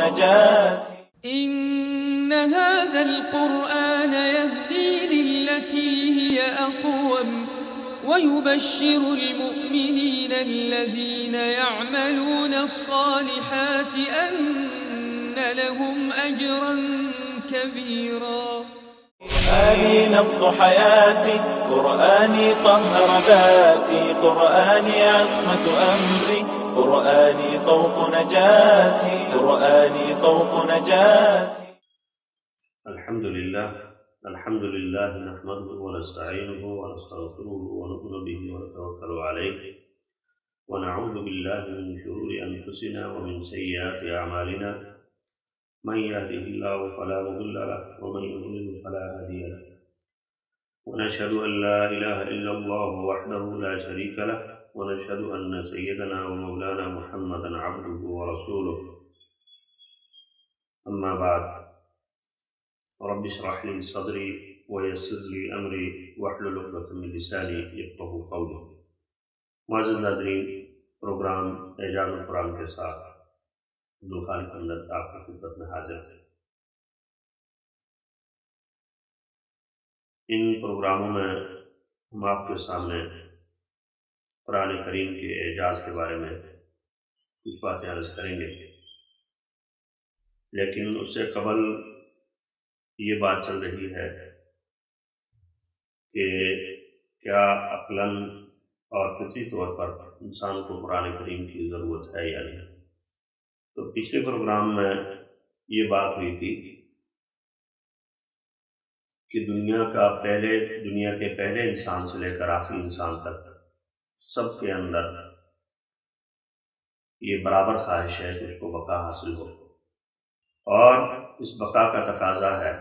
نجاتي. إن هذا القرآن يهدي للتي هي أقوم ويبشر المؤمنين الذين يعملون الصالحات أن لهم أجرا كبيرا. قرآني نبض حياتي، قرآني طهر ذاتي، قرآني عصمة أمري، قرآني طوق نجاتي، قرآني طوق نجاتي. الحمد لله نحمده ونستعينه ونستغفره ونؤمن به ونتوكل عليه ونعوذ بالله من شرور أنفسنا ومن سيئات أعمالنا، من يهده الله فلا مضل له ومن يضلل فلا هادي له، ونشهد أن لا إله إلا الله وحده لا شريك له، ونشهد أن سيدنا ومولانا محمدا عبده ورسوله. أما بعد، رب اشرح لي صدري ويسر لي أمري واحلل عقدة من لساني يفقهوا قولي. معزز ناظرین، پروگرام اعجاز القرآن کے ساتھ عبدالخالق حمدرد آپ کی خدمت میں حاضر ہے۔ ان پروگراموں میں ہم آپ کے سامنے قرآن کریم کے اعجاز کے بارے میں کچھ باتیں عرض کریں گے، لیکن اس سے قبل یہ بات چل رہی ہے کہ کیا عقلاً اور فطری طور پر انسان کو قرآن کریم کی ضرورت ہے یا نہیں۔ تو پچھلے پروگرام میں یہ بات ہوئی تھی کہ دنیا کے پہلے انسان سے لے کر آخری انسان تک سب کے اندر یہ برابر خواہش ہے کہ اس کو بقا حاصل ہو، اور اس بقا کا تقاضا ہے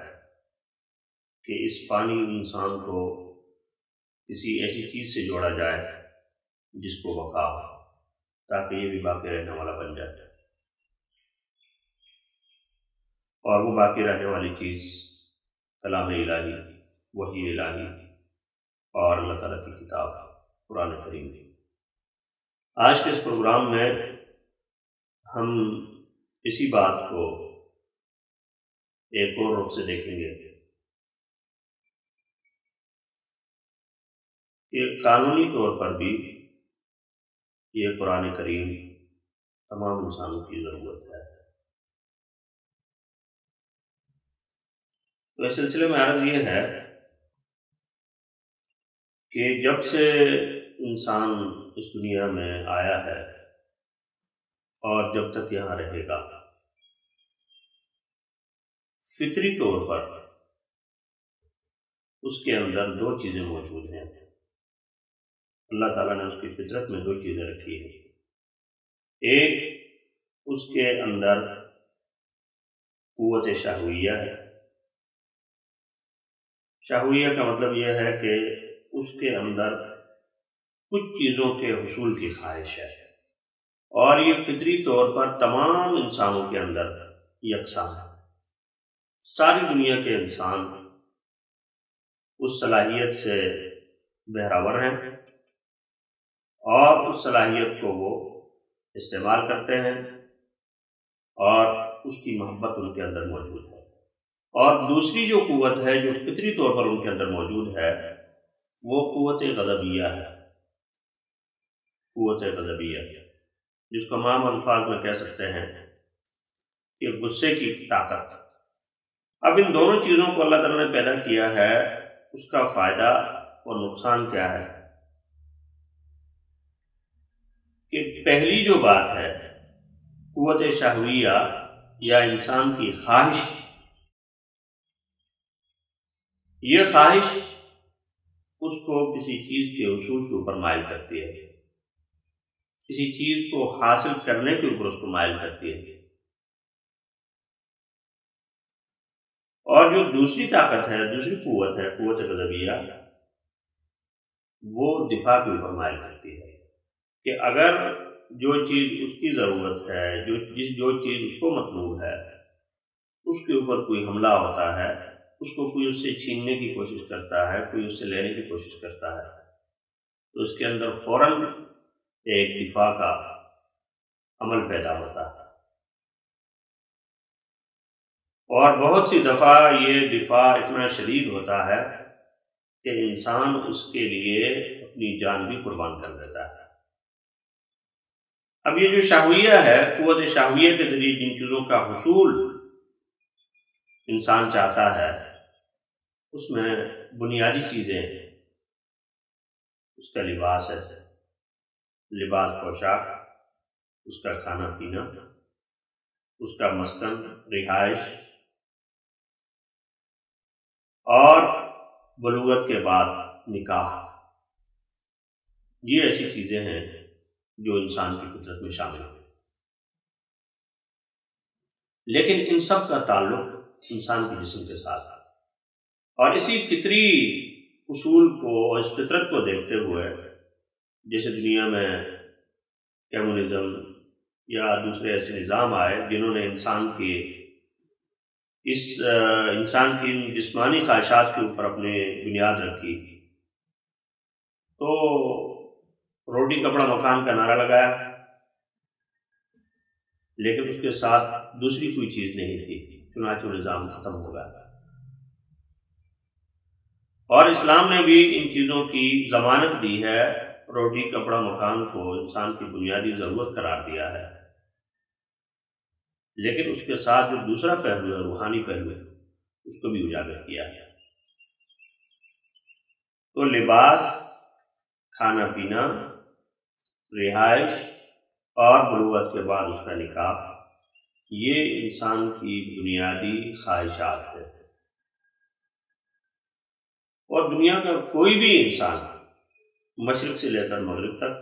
کہ اس فانی انسان کو کسی ایسی چیز سے جوڑا جائے جس کو بقا ہو، تاکہ یہ بھی باقی رہنے والا بن جائے، اور وہ باقی رہنے والی چیز کلام الہی، وحی الہی اور اللہ تعالیٰ کی کتاب قرآن کریم کی۔ آج کے اس پروگرام میں ہم اسی بات کو ایک اور رخ سے دیکھیں گے کہ قانونی طور پر بھی یہ قرآن کریم تمام انسانوں کی ضرورت ہے۔ تو اس سلسلے میں عرض یہ ہے کہ جب سے انسان اس دنیا میں آیا ہے اور جب تک یہاں رہے گا، فطری طور پر اس کے اندر دو چیزیں موجود ہیں۔ اللہ تعالیٰ نے اس کی فطرت میں دو چیزیں رکھی ہیں۔ ایک، اس کے اندر قوت شہویہ ہے۔ شہویہ کا مطلب یہ ہے کہ اس کے اندر کچھ چیزوں کے حصول کی خواہش ہے، اور یہ فطری طور پر تمام انسانوں کے اندر یکساں ہے۔ ساری دنیا کے انسان اس صلاحیت سے بہرور ہیں، اور اس صلاحیت کو وہ استعمال کرتے ہیں، اور اس کی محبت ان کے اندر موجود ہے۔ اور دوسری جو قوت ہے جو فطری طور پر ان کے اندر موجود ہے، وہ قوت غضبیہ ہے۔ قوت غضبیہ، جس کو عام الفاظ میں کہہ سکتے ہیں کہ غصے کی طاقت۔ اب ان دونوں چیزوں کو اللہ تعالیٰ نے پیدا کیا ہے، اس کا فائدہ اور نقصان کیا ہے کہ پہلی جو بات ہے قوت شہویہ یا انسان کی خواہش، یہ خواہش اس کو کسی چیز کے حصول کے اوپر مائل کرتی ہے، کسی چیز کو حاصل کرنے کے اوپر اس کو مائل کرتی ہے۔ اور جو دوسری طاقت ہے، دوسری قوت ہے، قوت غضبیہ، وہ دفاع کے اوپر مائل کرتی ہے کہ اگر جو چیز اس کی ضرورت ہے، جو چیز اس کو مطلوب ہے، اس کے اوپر کوئی حملہ ہوتا ہے، اس کو کوئی اس سے چھیننے کی کوشش کرتا ہے، کوئی اس سے لینے کی کوشش کرتا ہے، تو اس کے اندر فوراً ایک دفاع کا عمل پیدا ہوتا ہے۔ اور بہت سی دفعہ یہ دفاع اتنا شدید ہوتا ہے کہ انسان اس کے لیے اپنی جان بھی قربان کر دیتا ہے۔ اب یہ جو شہویہ ہے، قوت شہویہ کے ذریعے جن چیزوں کا حصول انسان چاہتا ہے، اس میں بنیادی چیزیں اس کا لباس ہے، لباس پوشاک، اس کا کھانا پینا، اس کا مسکن، رہائش، اور بلوغت کے بعد نکاح۔ یہ ایسی چیزیں ہیں جو انسان کی فطرت میں شامل ہیں، لیکن ان سب کا تعلق انسان کے جسم کے ساتھ ہے، اور اسی فطری اصول کو، اس فطرت کو دیکھتے ہوئے جیسے دنیا میں کمیونزم یا دوسرے ایسے نظام آئے جنہوں نے انسان کی جسمانی خواہشات کے اوپر اپنے بنیاد رکھی، تو روٹی کپڑا مکان کا نعرہ لگایا، لیکن اس کے ساتھ دوسری کوئی چیز نہیں تھی، چنانچہ نظام ختم ہو گیا۔ اور اسلام نے بھی ان چیزوں کی ضمانت دی ہے، روٹی کپڑا مکان کو انسان کی بنیادی ضرورت قرار دیا ہے، لیکن اس کے ساتھ جو دوسرا پہلو ہے، روحانی پہلو ہے، اس کو بھی اجاگر کیا ہے۔ تو لباس، کھانا پینا، رہائش اور بلوغت کے بعد اس کا نکاح، یہ انسان کی بنیادی خواہشات ہے۔ اور دنیا کا کوئی بھی انسان مشرق سے لے کر مغرب تک،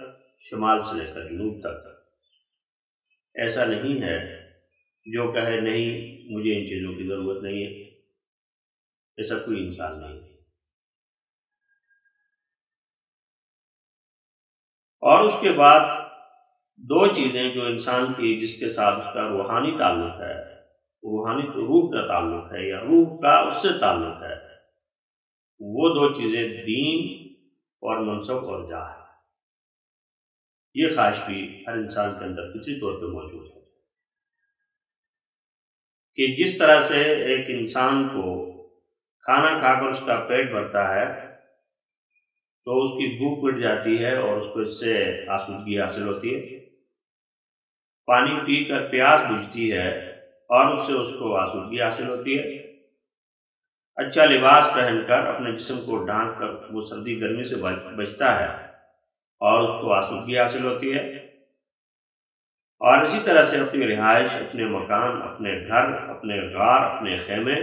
شمال سے لے کر جنوب تک، ایسا نہیں ہے جو کہے نہیں مجھے ان چیزوں کی ضرورت نہیں ہے، ایسا کوئی انسان نہیں ہے۔ اور اس کے بعد دو چیزیں جو انسان کی، جس کے ساتھ اس کا روحانی تعلق ہے، روحانی تو روح کا تعلق ہے یا روح کا اس سے تعلق ہے، وہ دو چیزیں دین اور منصب اور جاہ ہے۔ یہ خواہش بھی ہر انسان کے اندر فطری طور پہ موجود ہے کہ جس طرح سے ایک انسان کو کھانا کھا کر اس کا پیٹ بھرتا ہے تو اس کی بھوک مٹ جاتی ہے اور اس کو اس سے آسودگی حاصل ہوتی ہے، پانی پی کر پیاس بجھتی ہے اور اس سے اس کو آسودگی حاصل ہوتی ہے، اچھا لباس پہن کر اپنے جسم کو ڈھانک کر وہ سردی گرمی سے بچتا ہے اور اس کو آسودگی حاصل ہوتی ہے، اور اسی طرح سے اپنی رہائش، اپنے مکان، اپنے گھر، اپنے غار، اپنے خیمے،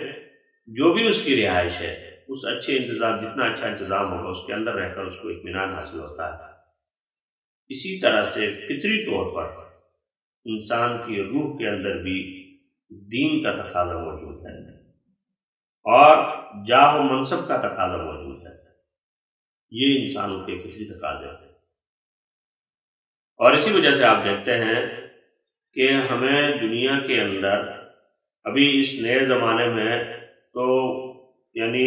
جو بھی اس کی رہائش ہے، اس اچھے انتظام، جتنا اچھا انتظام ہوگا اس کے اندر رہ کر اس کو اطمینان حاصل ہوتا ہے۔ اسی طرح سے فطری طور پر انسان کی روح کے اندر بھی دین کا تقاضا موجود ہے اور جاہ و منصب کا تقاضا موجود ہے، یہ انسانوں کے فطری تقاضے ہیں۔ اور اسی وجہ سے آپ دیکھتے ہیں کہ ہمیں دنیا کے اندر ابھی اس نئے زمانے میں تو یعنی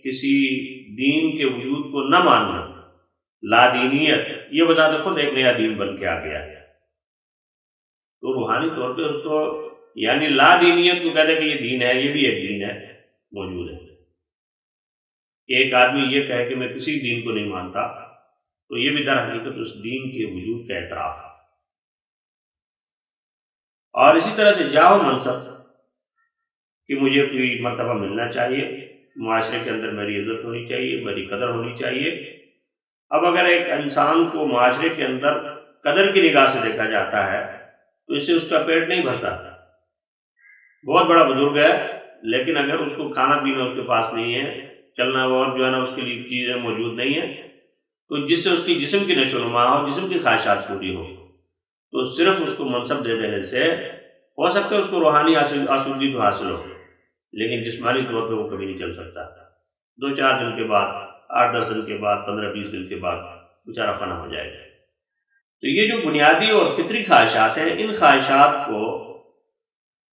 کسی دین کے وجود کو نہ ماننا، لادینیت، یہ بذات خود ایک نیا دین بن کے آ گیا ہے۔ تو روحانی طور پہ اس کو یعنی لادینیت کو کہتے ہیں کہ یہ دین ہے، یہ بھی ایک دین ہے، موجود ہے۔ ایک آدمی یہ کہے کہ میں کسی دین کو نہیں مانتا تو یہ بھی در حقیقت اس دین کے وجود کا اعتراف ہے۔ اور اسی طرح سے جاہ و منصب کہ مجھے کوئی مرتبہ ملنا چاہیے، معاشرے کے اندر میری عزت ہونی چاہیے، میری قدر ہونی چاہیے۔ اب اگر ایک انسان کو معاشرے کے اندر قدر کی نگاہ سے دیکھا جاتا ہے تو اس سے اس کا پیٹ نہیں بھرتا، بہت بڑا بزرگ ہے لیکن اگر اس کو کھانا پینا اس کے پاس نہیں ہے، چلنا اور جو ہے نا اس کے لیے چیزیں موجود نہیں ہیں، تو جس سے اس کی جسم کی نشو و نما ہو، جسم کی خواہشات پوری ہو، تو صرف اس کو منصب دے دینے سے ہو سکتا ہے اس کو روحانی آسودگی تو حاصل ہو، لیکن جسمانی طور پہ وہ کبھی نہیں چل سکتا۔ 2-4 دن کے بعد، 8-10 دن کے بعد، 15-20 دن کے بعد بیچارہ فنا ہو جائے گا۔ تو یہ جو بنیادی اور فطری خواہشات ہیں، ان خواہشات کو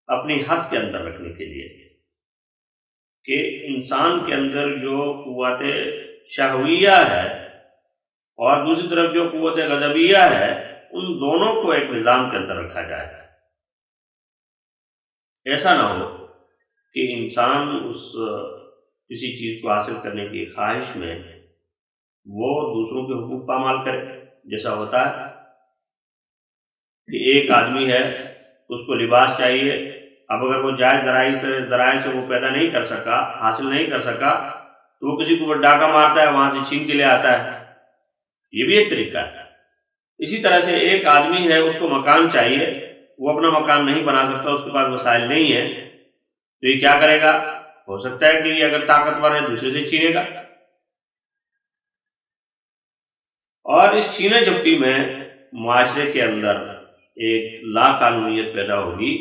اپنی حد کے اندر رکھنے کے لیے کہ انسان کے اندر جو قوت شہویہ ہے اور دوسری طرف جو قوت غضبیہ ہے، ان دونوں کو ایک نظام کے اندر رکھا جائے۔ ایسا نہ ہو کہ انسان اس کسی چیز کو حاصل کرنے کی خواہش میں وہ دوسروں کے حقوق پامال کرے. جیسا ہوتا ہے کہ ایک آدمی ہے، اس کو لباس چاہیے، اب اگر وہ جائز ذرائع سے وہ پیدا نہیں کر سکا، حاصل نہیں کر سکا، تو وہ کسی کو وہ ڈاکہ مارتا ہے، وہاں سے چھین کے لے آتا ہے. یہ بھی ایک طریقہ ہے. اسی طرح سے ایک آدمی ہے، اس کو مکان چاہیے، وہ اپنا مکان نہیں بنا سکتا، اس کے پاس وسائل نہیں ہے، تو یہ کیا کرے گا؟ ہو سکتا ہے کہ یہ اگر طاقتور ہے دوسرے سے چھینے گا. اور اس چھینے جھپٹی میں معاشرے کے اندر ایک لا قانونیت پیدا ہوگی،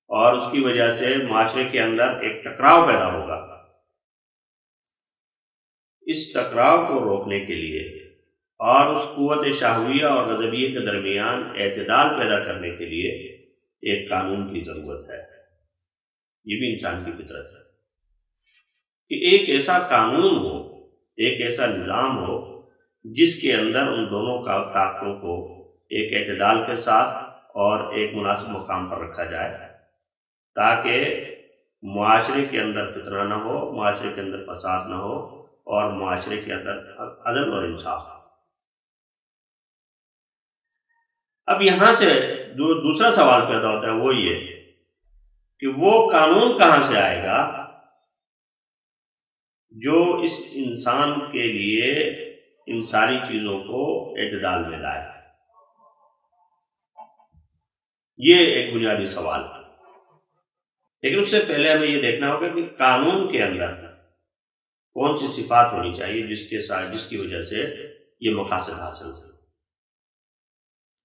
اور اس کی وجہ سے معاشرے کے اندر ایک ٹکراؤ پیدا ہوگا. اس ٹکراؤ کو روکنے کے لیے اور اس قوت شہویہ اور غضبیہ کے درمیان اعتدال پیدا کرنے کے لیے ایک قانون کی ضرورت ہے. یہ بھی انسان کی فطرت ہے کہ ایک ایسا قانون ہو، ایک ایسا نظام ہو جس کے اندر ان دونوں طاقتوں کو ایک اعتدال کے ساتھ اور ایک مناسب مقام پر رکھا جائے، تاکہ معاشرے کے اندر فتنہ نہ ہو، معاشرے کے اندر فساد نہ ہو، اور معاشرے کے اندر عدل اور انصاف ہو. اب یہاں سے جو دوسرا سوال پیدا ہوتا ہے وہ یہ کہ وہ قانون کہاں سے آئے گا جو اس انسان کے لیے ان ساری چیزوں کو اعتدال میں لائے. یہ ایک بنیادی سوال ہے. لیکن اس سے پہلے ہمیں یہ دیکھنا ہوگا کہ قانون کے اندر کون سی صفات ہونی چاہیے جس کی وجہ سے یہ مقاصد حاصل ہو.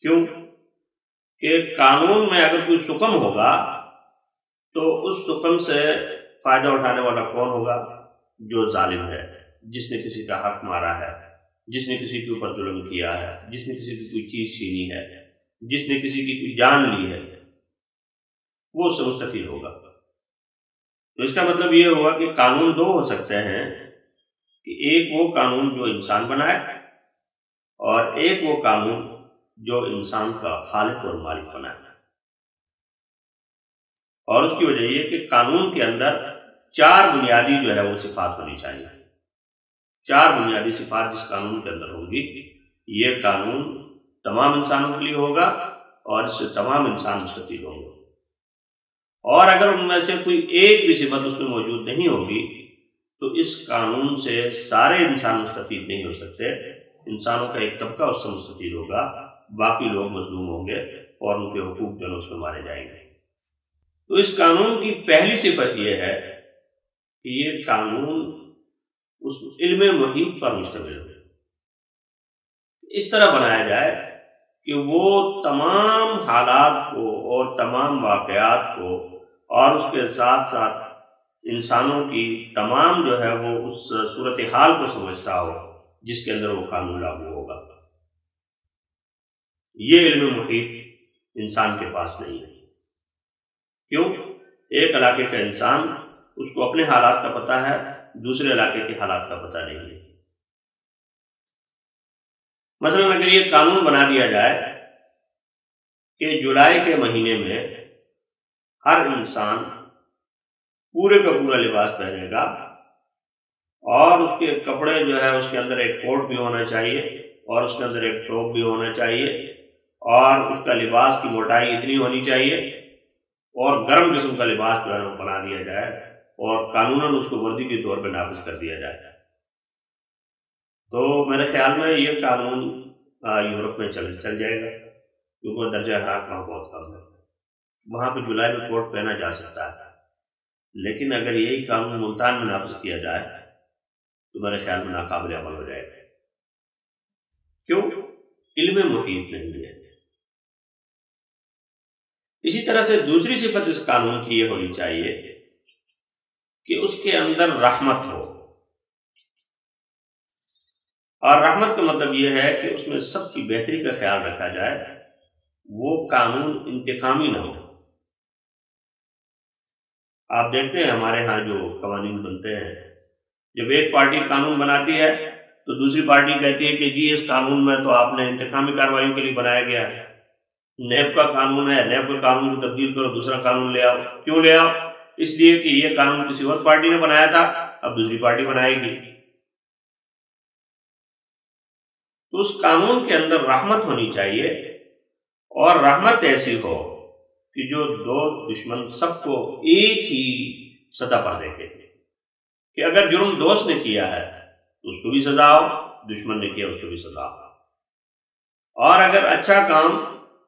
کیوں کہ قانون میں اگر کوئی حکم ہوگا تو اس حکم سے فائدہ اٹھانے والا کون ہوگا؟ جو ظالم ہے، جس نے کسی کا حق مارا ہے، جس نے کسی کے اوپر ظلم کیا ہے، جس نے کسی کی کوئی چیز چھینی ہے، جس نے کسی کی کوئی جان لی ہے، وہ اس سے مستفید ہوگا. تو اس کا مطلب یہ ہوا کہ قانون دو ہو سکتے ہیں، کہ ایک وہ قانون جو انسان بنائے اور ایک وہ قانون جو انسان کا خالق اور مالک بنائے. اور اس کی وجہ یہ کہ قانون کے اندر 4 بنیادی جو ہے وہ صفات ہونی چاہیے. 4 بنیادی صفات جس قانون کے اندر ہوگی، یہ قانون تمام انسانوں کے لیے ہوگا اور اس سے تمام انسان مستفید ہوں گے. اور اگر ان میں سے کوئی ایک بھی صفت اس میں موجود نہیں ہوگی تو اس قانون سے سارے انسان مستفید نہیں ہو سکتے. انسانوں کا ایک طبقہ اس سے مستفید ہوگا، باقی لوگ مظلوم ہوں گے اور ان کے حقوق جو ہے اس میں مارے جائیں گے. تو اس قانون کی پہلی صفت یہ ہے کہ یہ قانون اس علم محیط پر مشتمل ہو. اس طرح بنایا جائے کہ وہ تمام حالات کو اور تمام واقعات کو اور اس کے ساتھ ساتھ انسانوں کی تمام جو ہے وہ اس صورتحال کو سمجھتا ہو جس کے اندر وہ قانون لاگو ہوگا. یہ علم محیط انسان کے پاس نہیں ہے. کیوں؟ ایک علاقے کا انسان، اس کو اپنے حالات کا پتہ ہے، دوسرے علاقے کے حالات کا پتہ نہیں ہے. مثلا اگر یہ قانون بنا دیا جائے کہ جولائی کے مہینے میں ہر انسان پورے کا پورا لباس پہنے گا اور اس کے کپڑے جو ہے اس کے اندر ایک کوٹ بھی ہونا چاہیے اور اس کے اندر ایک ٹوپ بھی ہونا چاہیے اور اس کا لباس کی موٹائی اتنی ہونی چاہیے اور گرم قسم کا لباس جو ہے بنا دیا جائے اور قانوناً اس کو وردی کے طور پہ نافذ کر دیا جائے، تو میرے خیال میں یہ قانون یورپ میں چل جائے گا، کیونکہ درجہ حرارت وہاں بہت کم ہے. وہاں پہ جولائی میں کوٹ پہنا جا سکتا ہے. لیکن اگر یہی قانون ملتان میں نافذ کیا جائے تو میرے خیال میں ناقابل عمل ہو جائے گا. کیوں؟ علم محیط نہیں ہے. اسی طرح سے دوسری صفت اس قانون کی یہ ہونی چاہیے کہ اس کے اندر رحمت ہو. اور رحمت کا مطلب یہ ہے کہ اس میں سب کی بہتری کا خیال رکھا جائے، وہ قانون انتقامی نہ ہو. آپ دیکھتے ہیں ہمارے ہاں جو قوانین بنتے ہیں، جب ایک پارٹی قانون بناتی ہے تو دوسری پارٹی کہتی ہے کہ جی اس قانون میں تو آپ نے انتقامی کارروائیوں کے لیے بنایا گیا ہے، نیب کا قانون ہے، نیب کے قانون کو تبدیل کرو، دوسرا قانون لے آؤ. کیوں لے آؤ؟ اس لیے کہ یہ قانون کسی اور پارٹی نے بنایا تھا، اب دوسری پارٹی بنائے گی۔ تو اس قانون کے اندر رحمت ہونی چاہیے، اور رحمت ایسی ہو کہ جو دوست دشمن سب کو ایک ہی سطح پر دیکھے، کہ اگر جرم دوست نے کیا ہے تو اس کو بھی سزا ہو، دشمن نے کیا اس کو بھی سزا ہو، اور اگر اچھا کام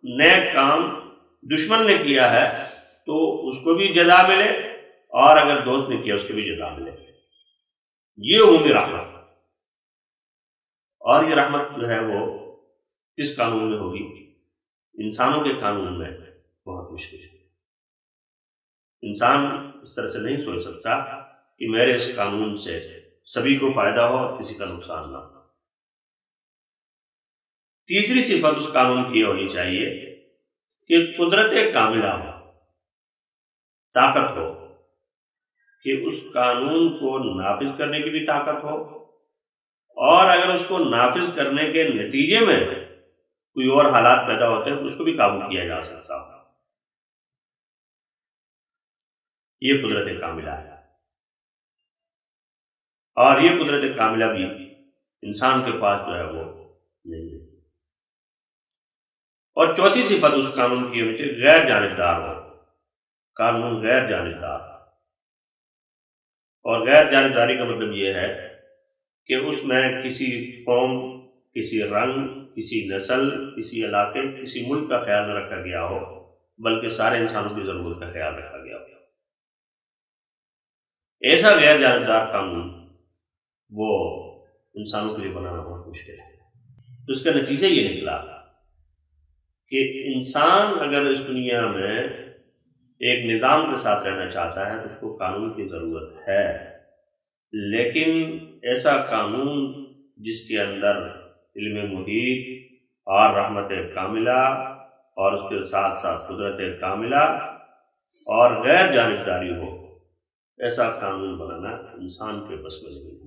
نیک کام دشمن نے کیا ہے تو اس کو بھی جزا ملے، اور اگر دوست نے کیا اس کو بھی جزا ملے۔ یہ عمومی رحمت، اور یہ رحمت جو ہے وہ کس قانون میں ہوگی؟ انسانوں کے قانون میں بہت مشکل ہے۔ انسان اس طرح سے نہیں سوچ سکتا کہ میرے اس قانون سے سبھی کو فائدہ ہو اور کسی کا نقصان نہ ہو۔ تیسری صفت اس قانون کی ہونی چاہیے کہ قدرت کاملہ ہو، طاقت ہو، کہ اس قانون کو نافذ کرنے کی بھی طاقت ہو، اور اگر اس کو نافذ کرنے کے نتیجے میں کوئی اور حالات پیدا ہوتے ہیں تو اس کو بھی قابو کیا جا سکتا ہو۔ یہ قدرت کاملہ ہے، اور یہ قدرت کاملہ بھی انسان کے پاس جو ہے وہ نہیں ہے۔ اور چوتھی صفت اس قانون کی ہونی چاہیے غیر جانبدار ہو، قانون غیر جانبدار، اور غیر جانبداری کا مطلب یہ ہے کہ اس میں کسی قوم، کسی رنگ، کسی نسل، کسی علاقے، کسی ملک کا خیال نہ رکھا گیا ہو، بلکہ سارے انسانوں کی ضرورت کا خیال رکھا گیا ہو۔ ایسا غیر جانبدار قانون وہ انسانوں کے لیے بنانا بہت مشکل ہے۔ تو اس کا نتیجہ یہ نکلا کہ انسان اگر اس دنیا میں ایک نظام کے ساتھ رہنا چاہتا ہے تو اس کو قانون کی ضرورت ہے، لیکن ایسا قانون جس کے اندر علم محیط اور رحمت کاملہ اور اس کے ساتھ ساتھ قدرت کاملہ اور غیر جانبداری ہو، ایسا قانون بنانا انسان کے بس میں نہیں ہے۔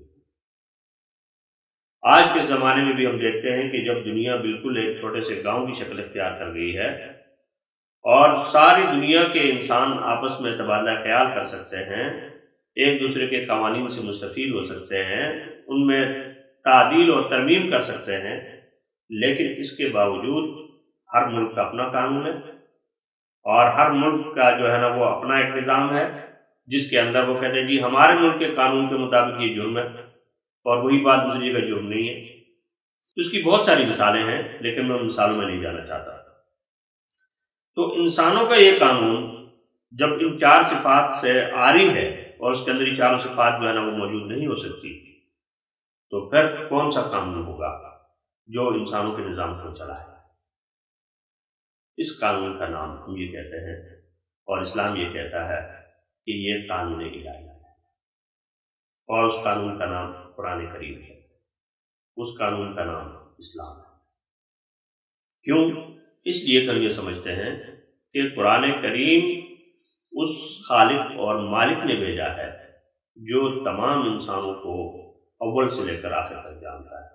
آج کے زمانے میں بھی ہم دیکھتے ہیں کہ جب دنیا بالکل ایک چھوٹے سے گاؤں کی شکل اختیار کر گئی ہے اور ساری دنیا کے انسان آپس میں تبادلہ خیال کر سکتے ہیں، ایک دوسرے کے قوانین سے مستفید ہو سکتے ہیں، ان میں تعدیل اور ترمیم کر سکتے ہیں، لیکن اس کے باوجود ہر ملک کا اپنا قانون ہے، اور ہر ملک کا جو ہے نا وہ اپنا ایک نظام ہے جس کے اندر وہ کہتے ہیں جی ہمارے ملک کے قانون کے مطابق یہ جرم ہے، اور وہی بات دوسری جگہ جرم نہیں ہے۔ اس کی بہت ساری مثالیں ہیں، لیکن میں ان مثالوں میں نہیں جانا چاہتا۔ تو انسانوں کا یہ قانون جب ان چار صفات سے عاری ہے اور اس کے اندر یہ چاروں صفات جو ہے نا وہ موجود نہیں ہو سکتی، تو پھر کون سا قانون ہوگا جو انسانوں کے نظام کو چلائے؟ اس قانون کا نام ہم یہ کہتے ہیں، اور اسلام یہ کہتا ہے کہ یہ قانون الہی ہے، اور اس قانون کا نام قرآن کریم ہے، اس قانون کا نام اسلام ہے۔ کیوں؟ اس لیے کہ ہم یہ سمجھتے ہیں کہ قرآن کریم اس خالق اور مالک نے بھیجا ہے جو تمام انسانوں کو اول سے لے کر آخر تک جانتا ہے،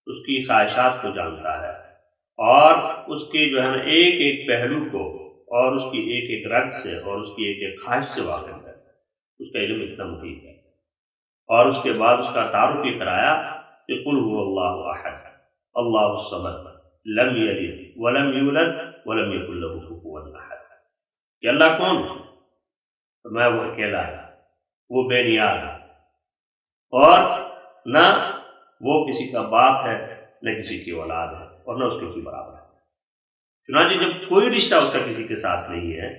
اس کی خواہشات کو جانتا ہے، اور اس کے جو ہے نا ایک ایک پہلو کو اور اس کی ایک ایک رگ سے اور اس کی ایک ایک خواہش سے واقف ہے۔ اس کا علم اتنا محیط ہے، اور اس کے بعد اس کا تعارف یہ کرایا کہ قل هو اللہ احد اللہ الصمد لم یلد ولم یولد ولم یکن له کفوا احد، کہ اللہ کون ہے؟ فرمایا وہ اکیلا ہے، وہ بے نیاز ہے، اور نہ وہ کسی کا باپ ہے، نہ کسی کی اولاد ہے، اور نہ اس کے کوئی برابر ہے۔ چنانچہ جب کوئی رشتہ اس کا کسی کے ساتھ نہیں ہے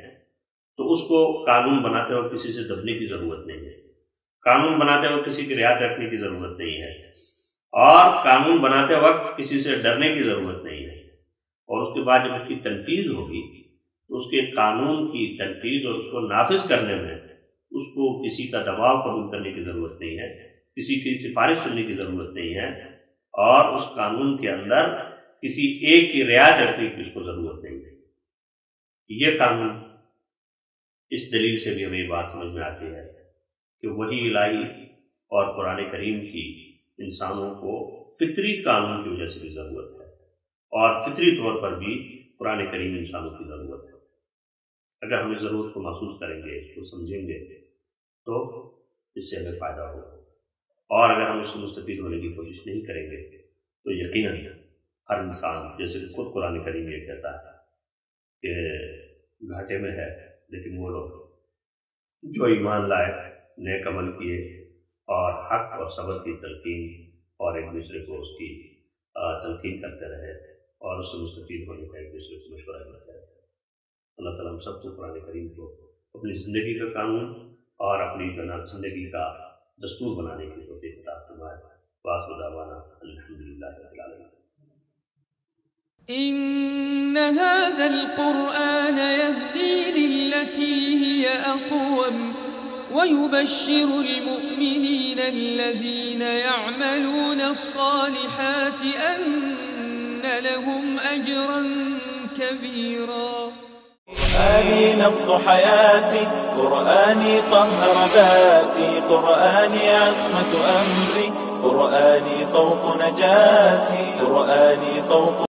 تو اس کو قانون بناتے وقت کسی سے دبنے کی ضرورت نہیں ہے، قانون بناتے وقت کسی کی رعایت رکھنے کی ضرورت نہیں ہے، اور قانون بناتے وقت کسی سے ڈرنے کی ضرورت نہیں ہے۔ اور اس کے بعد جب اس کی تنفیذ ہوگی تو اس کے قانون کی تنفیذ اور اس کو نافذ کرنے میں اس کو کسی کا دباؤ قبول کرنے کی ضرورت نہیں ہے، کسی کی سفارش سننے کی ضرورت نہیں ہے، اور اس قانون کے اندر کسی ایک کی رعایت رکھنے کی اس کو ضرورت نہیں ہے۔ یہ قانون، اس دلیل سے بھی ہمیں یہ بات سمجھ میں آتی ہے کہ وحی الہی اور قرآن کریم کی انسانوں کو فطری قانون کی وجہ سے بھی ضرورت ہے، اور فطری طور پر بھی قرآن کریم انسانوں کی ضرورت ہے۔ اگر ہم اس ضرورت کو محسوس کریں گے، اس کو سمجھیں گے، تو اس سے ہمیں فائدہ ہوگا، اور اگر ہم اس سے مستفید ہونے کی کوشش نہیں کریں گے تو یقیناً ہر انسان، جیسے کہ خود قرآن کریم یہ کہتا ہے کہ گھاٹے میں ہے، لیکن وہ لوگ جو ایمان لائے، نیک عمل کیے اور حق اور صبر کی تلقین اور ایک دوسرے کو اس کی تلقین کرتے رہے اور اس سے مستفید ہونے کا ایک دوسرے کو مشورہ دیتے رہے۔ اللہ تعالیٰ ہم سب کو قرآن کریم کو اپنی زندگی کا قانون اور اپنی زندگی کا دستور بنانے کی توفیق عطا فرمائے۔ وآخر دعوانا الحمدللہ رب العالمین۔ إن هذا القرآن يهدي للتي هي أقوم ويبشر المؤمنين الذين يعملون الصالحات أن لهم أجرا كبيرا. قرآني نبض حياتي، قرآني طهر ذاتي، قرآني عصمة أمري، قرآني طوق نجاتي، قرآني طوق